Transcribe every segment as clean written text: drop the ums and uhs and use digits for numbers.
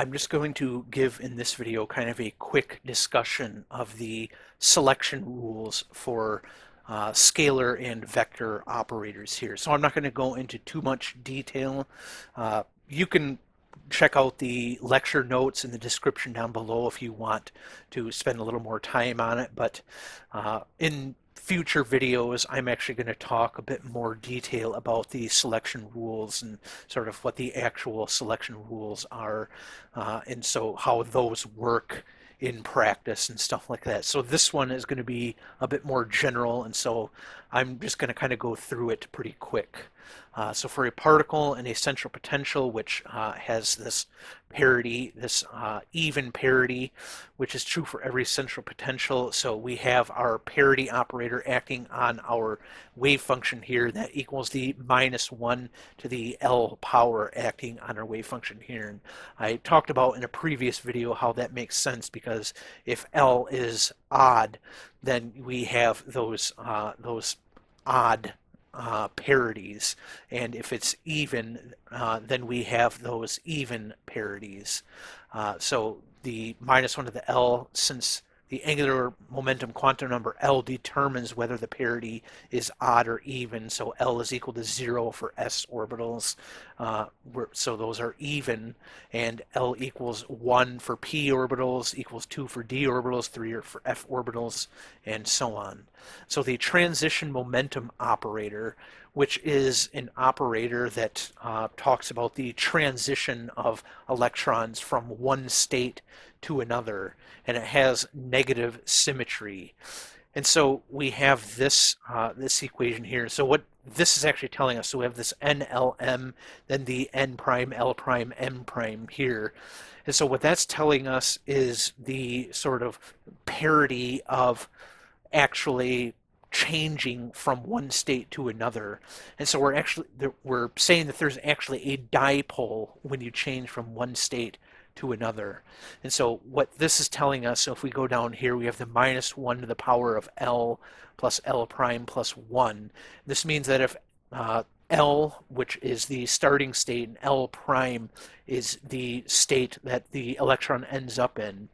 I'm just going to give in this video kind of a quick discussion of the selection rules for scalar and vector operators here. So I'm not going to go into too much detail. You can check out the lecture notes in the description down below if you want to spend a little more time on it. But in future videos, I'm actually going to talk a bit more detail about the selection rules and sort of what the actual selection rules are, and so how those work in practice and stuff like that. So this one is going to be a bit more general, and so I'm just going to kind of go through it pretty quick. So for a particle in a central potential, which has this parity, this even parity, which is true for every central potential. So we have our parity operator acting on our wave function here that equals the -1 to the L power acting on our wave function here. And I talked about in a previous video how that makes sense, because if L is odd, then we have those odd parities, and if it's even, then we have those even parities. So the -1 to the L, since the angular momentum quantum number L determines whether the parity is odd or even, so L is equal to 0 for s orbitals, so those are even, and L equals 1 for p orbitals, equals 2 for d orbitals, 3 for f orbitals, and so on. So the transition momentum operator, which is an operator that talks about the transition of electrons from one state to another, and it has negative symmetry. And so we have this this equation here. So what this is actually telling us, so we have this NLM, then the N prime, L prime, M prime here. And so what that's telling us is the sort of parity of actually changing from one state to another. And so we're saying that there's actually a dipole when you change from one state to another. And so what this is telling us, so if we go down here, we have the -1 to the power of L plus L prime plus 1. This means that if L, which is the starting state, and L prime is the state that the electron ends up in,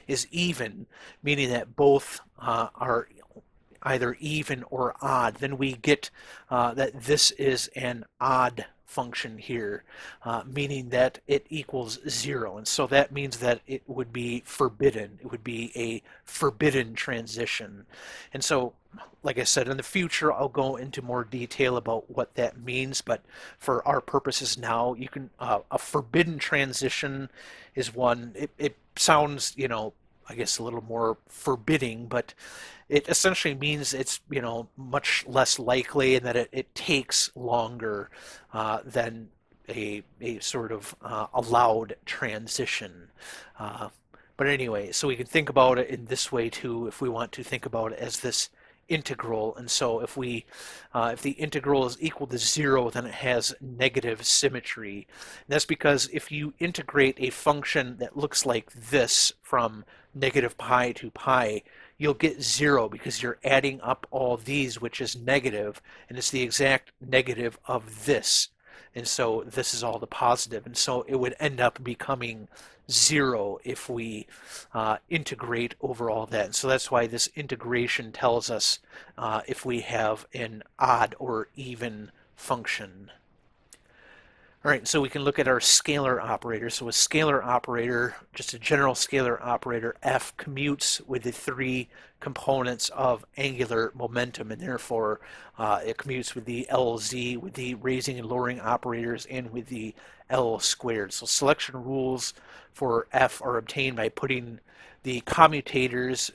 is even, meaning that both are either even or odd, then we get that this is an odd function here, meaning that it equals 0. And so that means that it would be forbidden. It would be a forbidden transition. And so, like I said, in the future, I'll go into more detail about what that means. But for our purposes now, you can a forbidden transition is one. It sounds, I guess a little more forbidding, but it essentially means it's, much less likely, and that it takes longer than a sort of allowed transition. But anyway, so we can think about it in this way too, if we want to think about it as this integral. And so if the integral is equal to 0, then it has negative symmetry. And that's because if you integrate a function that looks like this from -pi to pi, you'll get 0, because you're adding up all these, which is negative, and it's the exact negative of this. And so this is all the positive, and so it would end up becoming 0 if we integrate over all that. And so that's why this integration tells us if we have an odd or even function. All right, so we can look at our scalar operator. So a scalar operator, just a general scalar operator, F, commutes with the 3 components of angular momentum, and therefore it commutes with the LZ, with the raising and lowering operators, and with the L squared. So selection rules for F are obtained by putting the commutators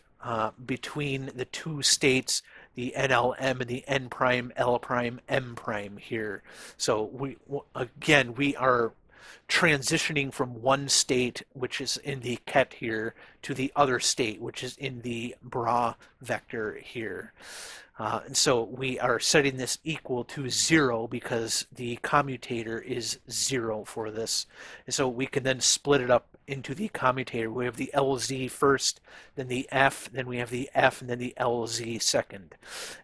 between the two states, the NLM and the N prime, L prime, M prime here. So we are transitioning from one state, which is in the ket here, to the other state, which is in the bra vector here. And so we are setting this equal to 0 because the commutator is 0 for this. And so we can then split it up into the commutator. We have the LZ first, then the F, then we have the F, and then the LZ second.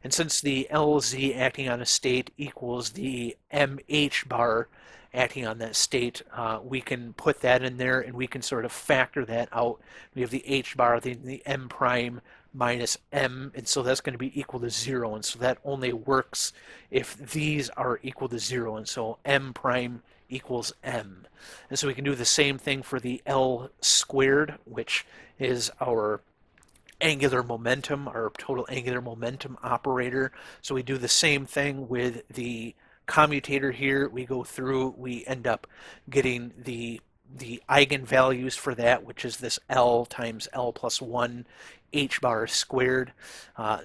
And since the LZ acting on a state equals the MH bar, acting on that state, we can put that in there and we can sort of factor that out. We have the h bar, the m prime minus m, and so that's going to be equal to 0, and so that only works if these are equal to 0, and so m prime equals m. And so we can do the same thing for the L squared, which is our angular momentum, our total angular momentum operator. So we do the same thing with the commutator here. We go through, we end up getting the eigenvalues for that, which is this L times L plus 1 h bar squared.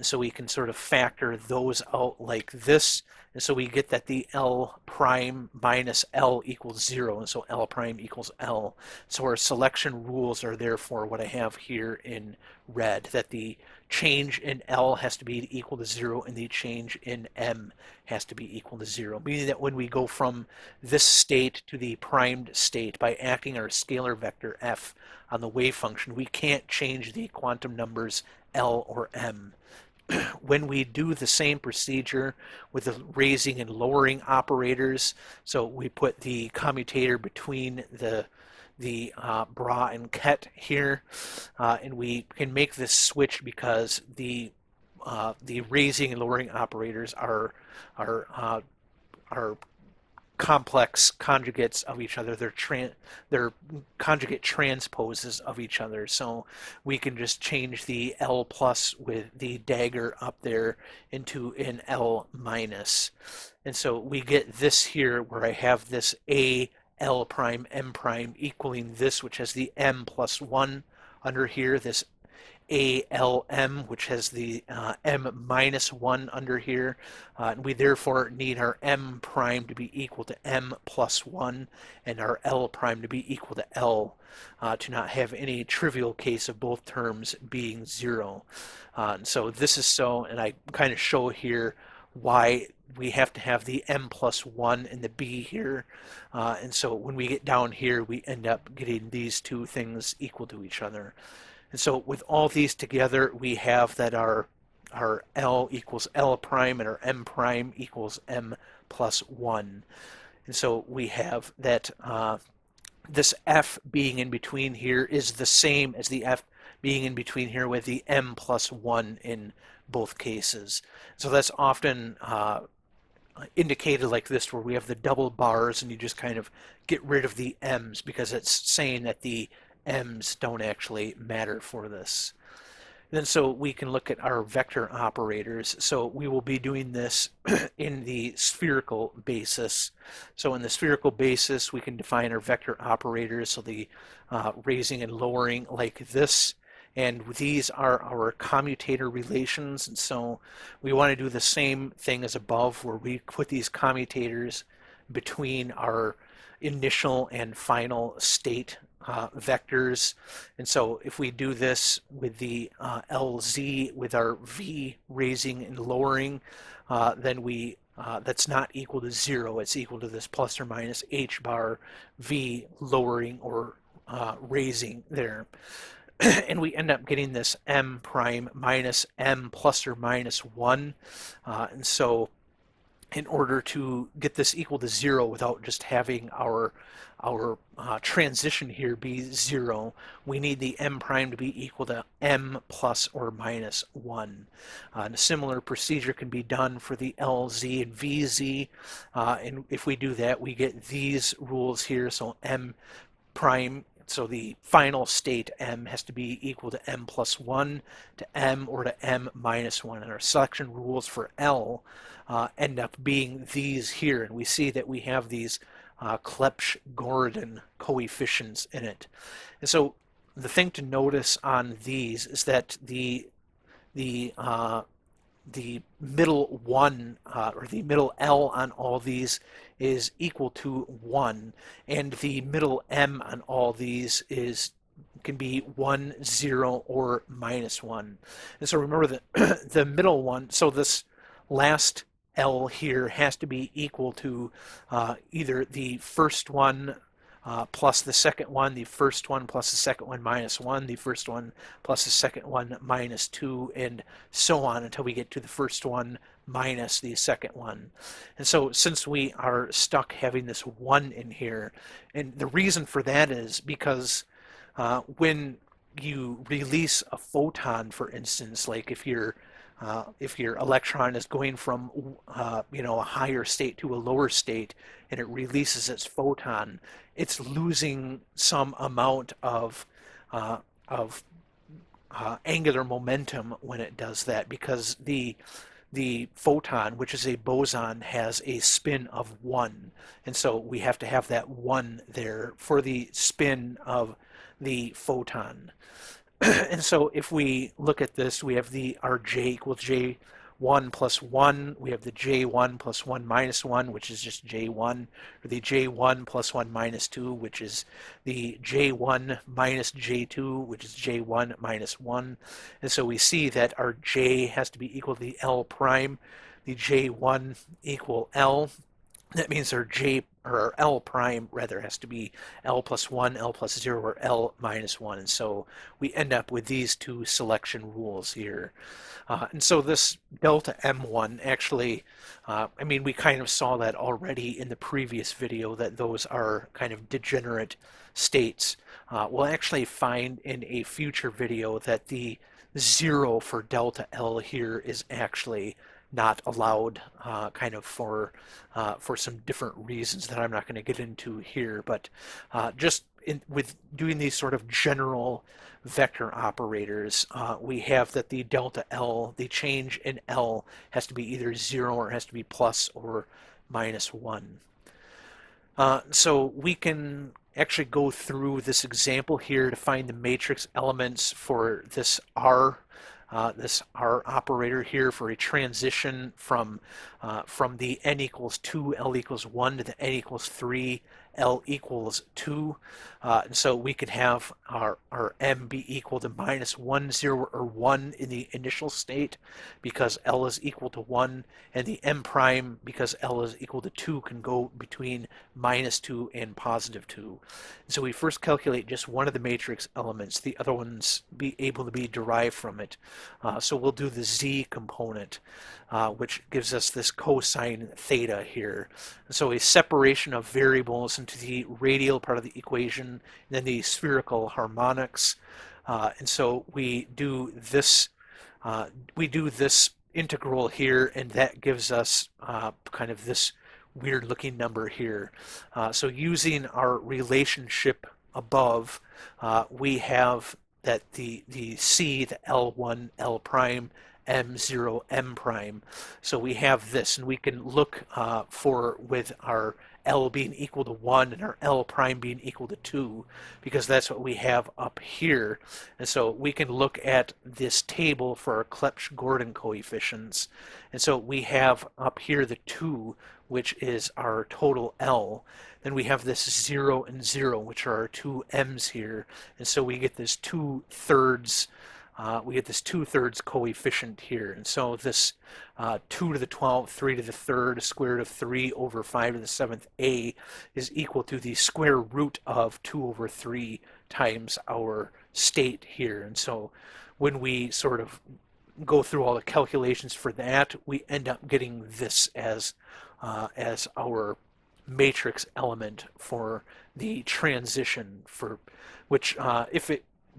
So we can sort of factor those out like this. And so we get that the L prime minus L equals 0, and so L prime equals L. So our selection rules are therefore what I have here in red, that the change in L has to be equal to 0 and the change in M has to be equal to 0, meaning that when we go from this state to the primed state by acting our scalar vector f on the wave function, we can't change the quantum numbers L or M. When we do the same procedure with the raising and lowering operators, so we put the commutator between the bra and ket here, and we can make this switch because the raising and lowering operators are complex conjugates of each other. They're conjugate transposes of each other. So we can just change the L plus with the dagger up there into an L minus. And so we get this here where I have this A L prime M prime equaling this, which has the M plus 1 under here, this ALM, which has the M minus 1 under here. And we therefore need our M prime to be equal to M plus 1 and our L prime to be equal to L, to not have any trivial case of both terms being 0. And so this is so, and I kind of show here why we have to have the M plus 1 and the B here. And so when we get down here, we end up getting these two things equal to each other. And so with all these together, we have that our L equals L prime and our M prime equals M plus 1. And so we have that this F being in between here is the same as the F being in between here with the M plus 1 in both cases. So that's often indicated like this, where we have the double bars and you just kind of get rid of the M's because it's saying that the M's don't actually matter for this. Then so we can look at our vector operators. So we will be doing this in the spherical basis. So in the spherical basis, we can define our vector operators, so the raising and lowering like this. And these are our commutator relations. And so we want to do the same thing as above, where we put these commutators between our initial and final state vectors. And so if we do this with the LZ with our V raising and lowering, then we that's not equal to 0. It's equal to this plus or minus H bar V lowering or raising there. And we end up getting this M prime minus M plus or minus 1. And so in order to get this equal to 0 without just having our transition here be 0, we need the M prime to be equal to M plus or minus 1. And a similar procedure can be done for the LZ and VZ. And if we do that, we get these rules here. So M prime, so the final state M has to be equal to M plus 1 to M or to M minus 1. And our selection rules for L end up being these here. And we see that we have these Clebsch-Gordan coefficients in it. And so the thing to notice on these is that the middle 1 or the middle L on all these is equal to 1, and the middle M on all these can be 1, 0, or minus 1. And so remember that the middle one, so this last L here has to be equal to either the first one plus the second one, the first one plus the second one minus 1, the first one plus the second one minus 2, and so on until we get to the first one minus the second one. And so since we are stuck having this 1 in here, and the reason for that is because when you release a photon, for instance, like if your electron is going from a higher state to a lower state and it releases its photon, it's losing some amount uh, of angular momentum when it does that, because the photon, which is a boson, has a spin of 1. And so we have to have that 1 there for the spin of the photon. And so if we look at this, we have our j equals j1 plus 1. We have the j1 plus 1 minus 1, which is just j1, or the j1 plus 1 minus 2, which is the j1 minus j2, which is j1 minus 1. And so we see that our j has to be equal to the L prime, the j1 equal L. That means our j, or our L prime rather, has to be L plus 1, L plus 0, or L minus 1. And so we end up with these two selection rules here. And so this delta M1 actually, I mean, we kind of saw that already in the previous video, that those are kind of degenerate states. We'll actually find in a future video that the 0 for delta L here is actually not allowed, kind of for some different reasons that I'm not going to get into here. But just with doing these sort of general vector operators, we have that the delta L, the change in L, has to be either 0 or it has to be plus or minus 1. So we can actually go through this example here to find the matrix elements for this R operator here, for a transition from the n equals 2, L equals 1 to the n equals 3, L equals 2. And so we could have our M be equal to minus 1, 0, or 1 in the initial state because L is equal to 1, and the M prime, because L is equal to 2, can go between minus 2 and positive 2. And so we first calculate just one of the matrix elements, the other ones be able to be derived from it. So we'll do the Z component, which gives us this cosine theta here. And so a separation of variables into the radial part of the equation, and then the spherical harmonics. And so we do this integral here, and that gives us kind of this weird looking number here. So using our relationship above, we have that the C, the L1, L prime, M0, M prime. So we have this, and we can look for with our L being equal to 1 and our L prime being equal to 2, because that's what we have up here. And so we can look at this table for our Clebsch-Gordan coefficients. And so we have up here the 2, which is our total L. Then we have this 0 and 0, which are our two M's here. And so we get this 2/3 coefficient here. And so this 2 to the 12th, 3 to the 3rd, square root of 3 over 5 to the 7th A is equal to the square root of 2 over 3 times our state here. And so when we sort of go through all the calculations for that, we end up getting this as our matrix element for the transition, for which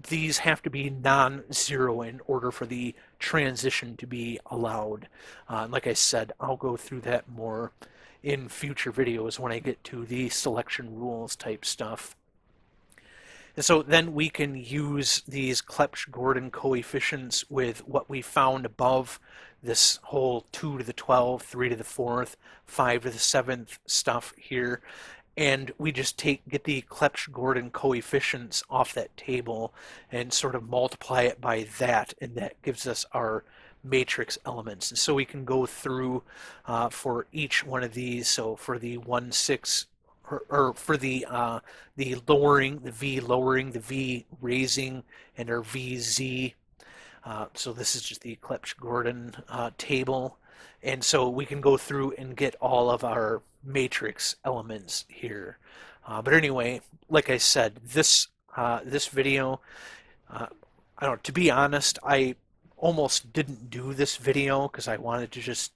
these have to be non-zero in order for the transition to be allowed. Like I said, I'll go through that more in future videos when I get to the selection rules type stuff. And so then we can use these Clebsch-Gordan coefficients with what we found above, this whole 2 to the 12th, 3 to the 4th, 5 to the 7th stuff here. And we just get the Clebsch-Gordan coefficients off that table and sort of multiply it by that, and that gives us our matrix elements. And so we can go through for each one of these. So for the 1, 6, or for the lowering, the V lowering, the V raising, and our VZ. So this is just the Clebsch-Gordan table. And so we can go through and get all of our matrix elements here. But anyway, like I said, this video, I don't know, to be honest, I almost didn't do this video because I wanted to just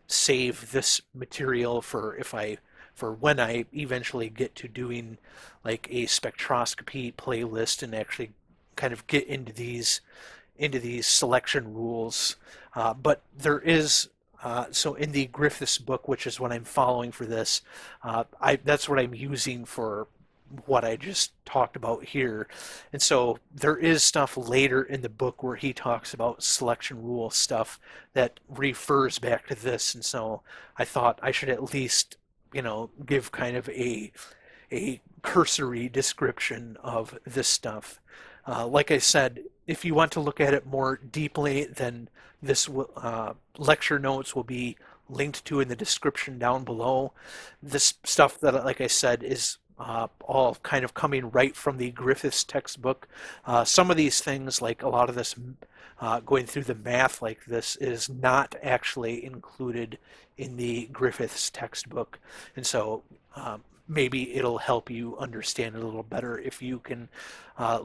save this material for when I eventually get to doing like a spectroscopy playlist and actually kind of get into these selection rules. But there is so in the Griffiths book, which is what I'm following for this, that's what I'm using for what I just talked about here. And so there is stuff later in the book where he talks about selection rule stuff that refers back to this. And so I thought I should at least, give kind of a cursory description of this stuff. Like I said, if you want to look at it more deeply, then this lecture notes will be linked to in the description down below. This stuff that, like I said, is all kind of coming right from the Griffiths textbook. Some of these things, like a lot of this going through the math like this, is not actually included in the Griffiths textbook. And so maybe it'll help you understand it a little better if you can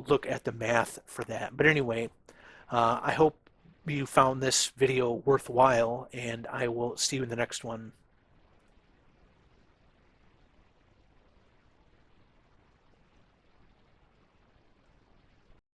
look at the math for that. But anyway, I hope you found this video worthwhile, and I will see you in the next one.